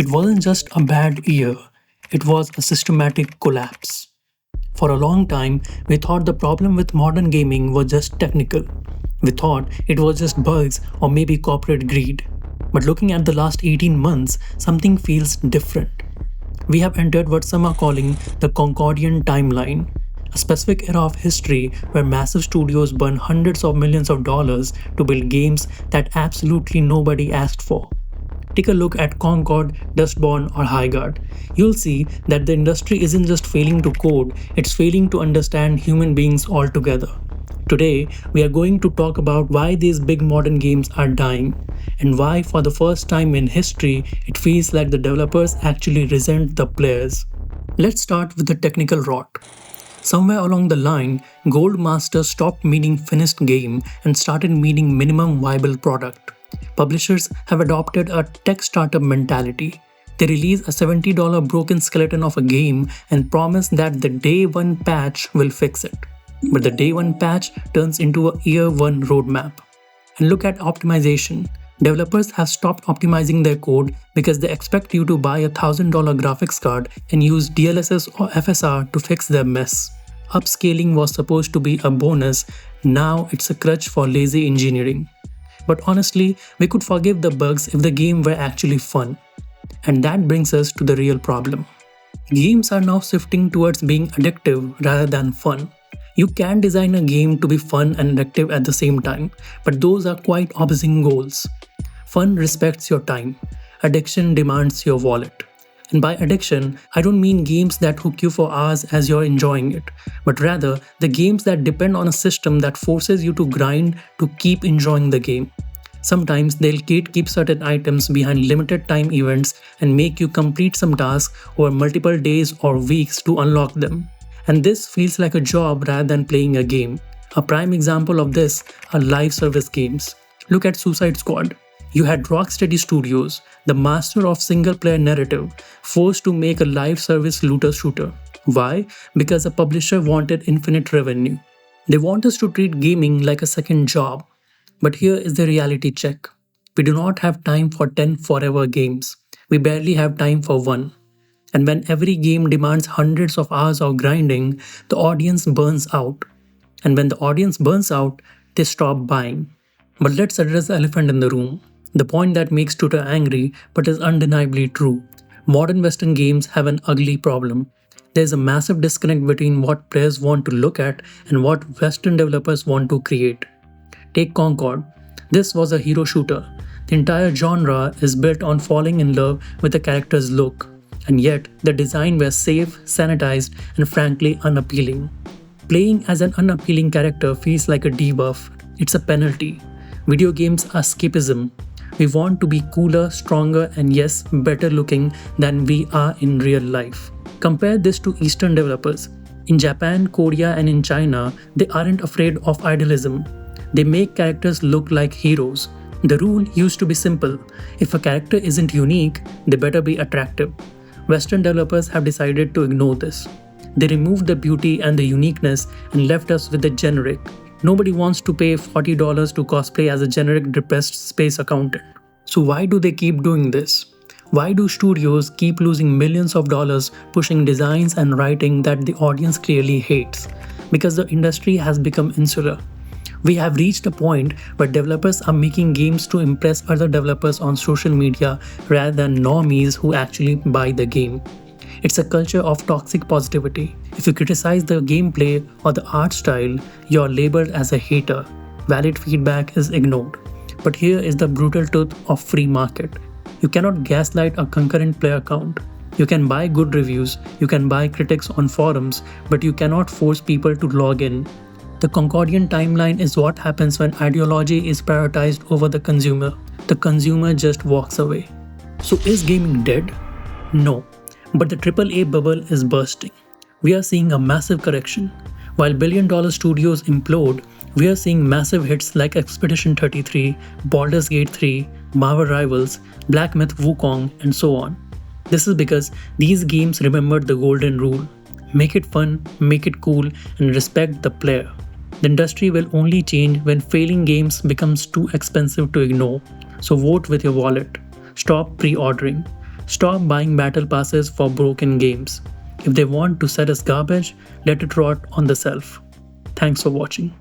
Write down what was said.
It wasn't just a bad year, it was a systematic collapse. For a long time, we thought the problem with modern gaming was just technical. We thought it was just bugs or maybe corporate greed. But looking at the last 18 months, something feels different. We have entered what some are calling the Concordian Timeline, a specific era of history where massive studios burn hundreds of millions of dollars to build games that absolutely nobody asked for. Take a look at Concord, Dustborn, or Highguard. You'll see that the industry isn't just failing to code, it's failing to understand human beings altogether. Today, we are going to talk about why these big modern games are dying, and why, for the first time in history, it feels like the developers actually resent the players. Let's start with the technical rot. Somewhere along the line, Gold Master stopped meaning finished game and started meaning minimum viable product. Publishers have adopted a tech startup mentality. They release a $70 broken skeleton of a game and promise that the day one patch will fix it. But the day one patch turns into a year one roadmap. And look at optimization. Developers have stopped optimizing their code because they expect you to buy a $1,000 graphics card and use DLSS or FSR to fix their mess. Upscaling was supposed to be a bonus, now it's a crutch for lazy engineering. But honestly, we could forgive the bugs if the game were actually fun. And that brings us to the real problem. Games are now shifting towards being addictive rather than fun. You can design a game to be fun and addictive at the same time, but those are quite opposing goals. Fun respects your time. Addiction demands your wallet. And by addiction, I don't mean games that hook you for hours as you're enjoying it, but rather the games that depend on a system that forces you to grind to keep enjoying the game. Sometimes they'll keep certain items behind limited time events and make you complete some tasks over multiple days or weeks to unlock them. And this feels like a job rather than playing a game. A prime example of this are live service games. Look at Suicide Squad. You had Rocksteady Studios, the master of single-player narrative, forced to make a live service looter shooter. Why? Because a publisher wanted infinite revenue. They want us to treat gaming like a second job. But here is the reality check. We do not have time for 10 forever games. We barely have time for one. And when every game demands hundreds of hours of grinding, the audience burns out. And when the audience burns out, they stop buying. But let's address the elephant in the room. The point that makes Twitter angry but is undeniably true. Modern Western games have an ugly problem. There's a massive disconnect between what players want to look at and what Western developers want to create. Take Concord. This was a hero shooter. The entire genre is built on falling in love with the character's look. And yet, the design was safe, sanitized, and frankly unappealing. Playing as an unappealing character feels like a debuff. It's a penalty. Video games are escapism. We want to be cooler, stronger, and yes, better looking than we are in real life. Compare this to Eastern developers. In Japan, Korea, and in China, they aren't afraid of idealism. They make characters look like heroes. The rule used to be simple. If a character isn't unique, they better be attractive. Western developers have decided to ignore this. They removed the beauty and the uniqueness and left us with the generic. Nobody wants to pay $40 to cosplay as a generic depressed space accountant. So why do they keep doing this? Why do studios keep losing millions of dollars pushing designs and writing that the audience clearly hates? Because the industry has become insular. We have reached a point where developers are making games to impress other developers on social media rather than normies who actually buy the game. It's a culture of toxic positivity. If you criticize the gameplay or the art style, you're labeled as a hater. Valid feedback is ignored. But here is the brutal truth of free market. You cannot gaslight a concurrent player count. You can buy good reviews, you can buy critics on forums, but you cannot force people to log in. The Concordian timeline is what happens when ideology is prioritized over the consumer. The consumer just walks away. So is gaming dead? No. But the AAA bubble is bursting. We are seeing a massive correction. While billion-dollar studios implode, we are seeing massive hits like Expedition 33, Baldur's Gate 3, Marvel Rivals, Black Myth Wukong, and so on. This is because these games remembered the golden rule. Make it fun, make it cool, and respect the player. The industry will only change when failing games becomes too expensive to ignore. So vote with your wallet. Stop pre-ordering. Stop buying battle passes for broken games. If they want to sell us garbage, let it rot on the shelf. Thanks for watching.